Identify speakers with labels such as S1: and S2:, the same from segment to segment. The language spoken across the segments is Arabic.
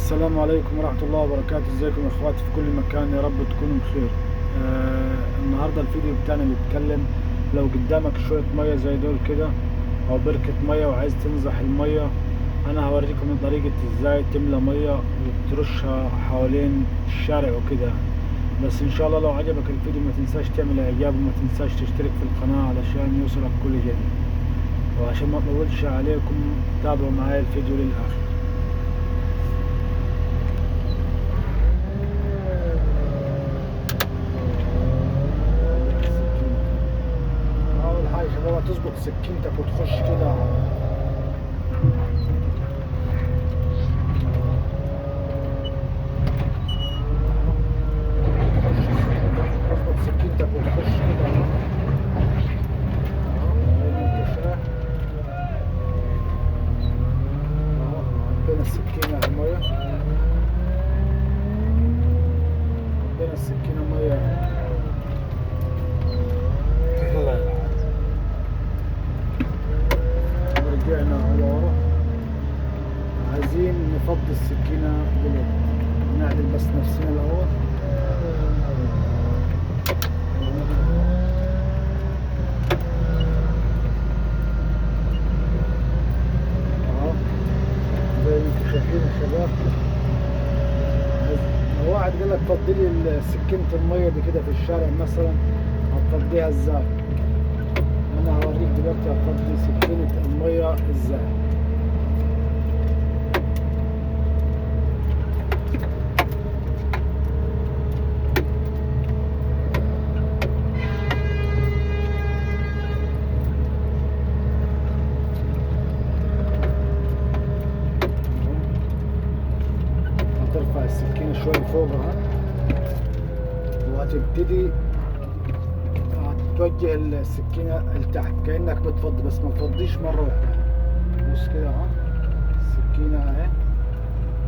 S1: السلام عليكم ورحمة الله وبركاته. ازيكم يا اخواتي في كل مكان، يا رب تكونوا بخير. النهاردة الفيديو بتاعنا بيتكلم لو قدامك شوية مية زي دول كده او بركة مية وعايز تنزح المية، انا هوريكم طريقة ازاي تملى مية وترشها حوالين الشارع وكده. بس ان شاء الله لو عجبك الفيديو ما تنساش تعمل اعجاب وما تنساش تشترك في القناة علشان يوصلك كل جديد. وعشان ما اطولش عليكم تابعوا معايا الفيديو للاخر. اول حاجه شباب تظبط سكينتك وتخش كده تظبط سكينتك وتخش كده بين السكينه الميه، بين السكينه ميه. رجعنا على ورا، عايزين نفضي السكينة دلوقتي. نعدل بس نفسنا الأول. اهو زي ما انتم شايفين يا شباب. لو واحد قال لك فضي لي سكينة المية دي كده في الشارع مثلا، هتفضيها ازاي؟ انا هوريك دلوقتي هفضي سكينة المية ازاي. هترفع السكينة شوية فوقها وهتبتدي توجه السكينة لتحت كأنك بتفضي، بس ما تفضيش مرة واحدة. بص كده اهو، السكينة اهي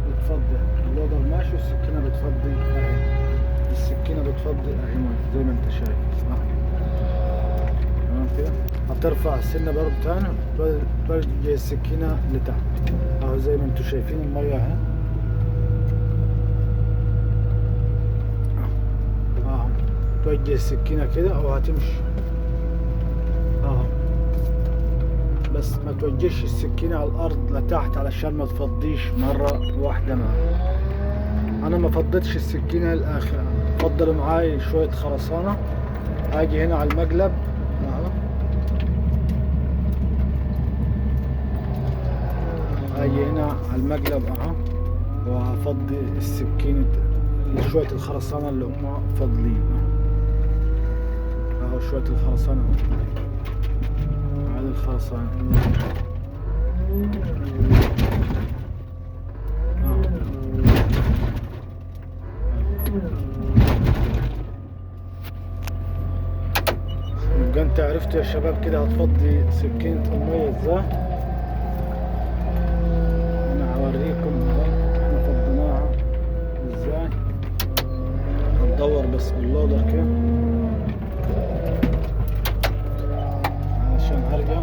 S1: بتفضي، اللودر ماشي والسكينة بتفضي اهي، السكينة بتفضي اهي زي ما انت شايف. تمام كده. هترفع السنة برضه تاني توجه السكينة لتحت اهو زي ما انتوا شايفين المية اهي. توجه السكينة كده وهتمشي اهو، بس ما توجهش السكينة على الارض لتحت علشان ما تفضيش مرة واحدة معاك. انا ما فضيتش السكينة للاخر، فضل معاي شوية خرسانة. اجي هنا على المقلب اهو، اجي هنا على المقلب اهو وهفضي السكينة شوية الخرسانة اللي هم فاضلين اهو، شوية الخرسانة هذه الخرسانة يبقى انت عرفتوا يا شباب كده هتفضي سكينة المية ازاي. انا هوريكم احنا فضيناها ازاي. هندور بس باللودر كده عشان ارجع.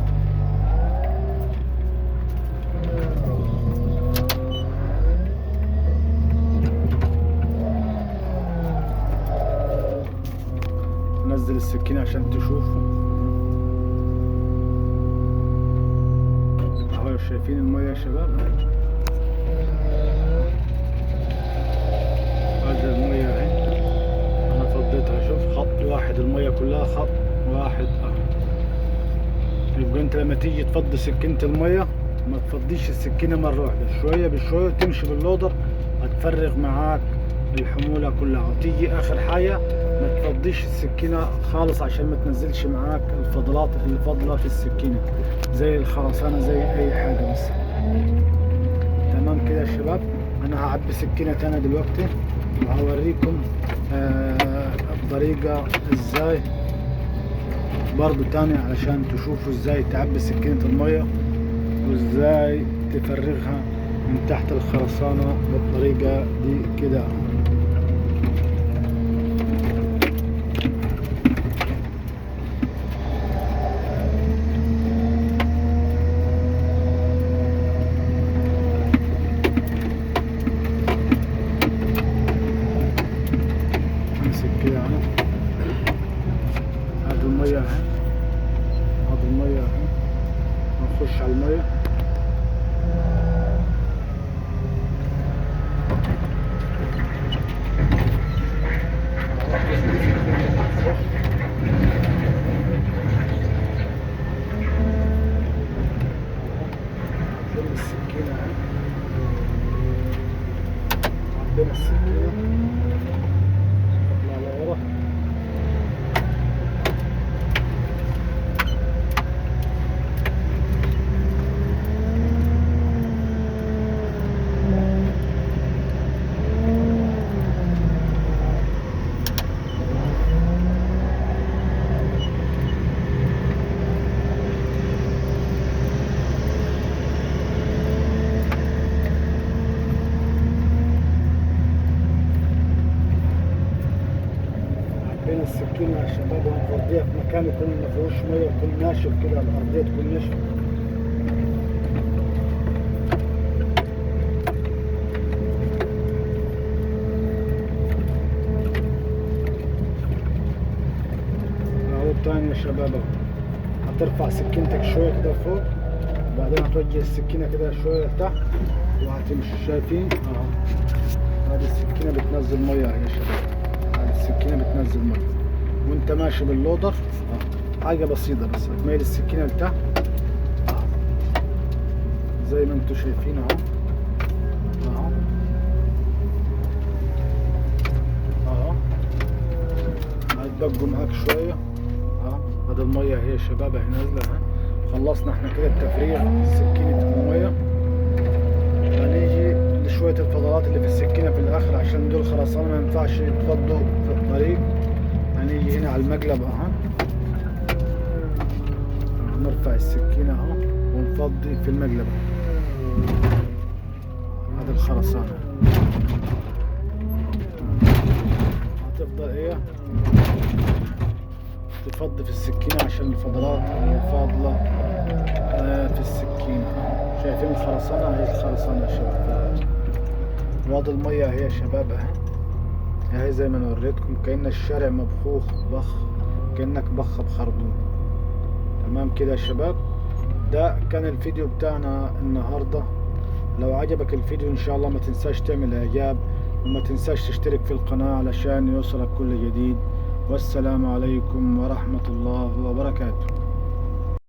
S1: نزل السكينة عشان تشوفوا اهو، شايفين المية يا شباب. هذا المية اهي انا فضيتها، شوف خط واحد المية كلها خط واحد اهو. يبقى انت لما تيجي تفضي سكينة المية ما تفضيش السكينة مرة واحدة، شوية بشوية تمشي باللودر هتفرغ معاك الحمولة كلها، وتيجي اخر حاجة ما تفضيش السكينة خالص عشان ما تنزلش معاك الفضلات اللي فاضلة في السكينة زي الخرسانة زي اي حاجة بس. تمام كده يا شباب. انا هعبي سكينة تانية دلوقتي وهوريكم الطريقة ازاي برضو تاني علشان تشوفوا ازاي تعبي سكينة المية وازاي تفرغها من تحت الخرسانة بالطريقة دي كده. حبينا السكينة نطلع لورا. حبينا السكينة يا شباب ونفضيها في مكان يكون ما فيهوش مية، يكون ناشف كده، الأرضية تكون ناشفة. أهو التاني يا شباب أهو. هترفع سكينتك شوية كده فوق، وبعدين هتوجه السكينة كده شوية لتحت وهتمشي. شايفين اهو، هذه السكينة بتنزل مية يا شباب، هذه السكينة بتنزل مية وانت ماشي باللودر. حاجة بسيطة بس هتميل السكينة لتحت زي ما انتوا شايفين اهو اهو اهو. هتبقوا معاك شوية اهو. هذا المية هي يا شباب اهي نازلة اهي. خلصنا احنا كده التفريغ سكينة المية. هنيجي لشوية الفضلات اللي في السكينة في الآخر عشان دول خرسانة ما ينفعش يتفضوا في الطريق. هنيجي هنا على المقلب اهو، نرفع السكينة اهو ونفضي في المقلب. هذا الخرسانة هتفضل ايه تفضي في السكينة عشان الفضلات اللي فاضلة في السكينة. شايفين الخرسانة؟ هي الخرسانة يا شباب. وادي المية هي يا شباب اهي زي ما انا وريتكم، كأن الشارع مبخوخ بخ، كأنك بخ بخرطوم. تمام كده يا شباب. ده كان الفيديو بتاعنا النهاردة. لو عجبك الفيديو ان شاء الله ما تنساش تعمل اعجاب، وما تنساش تشترك في القناة علشان يوصلك كل جديد. والسلام عليكم ورحمة الله وبركاته.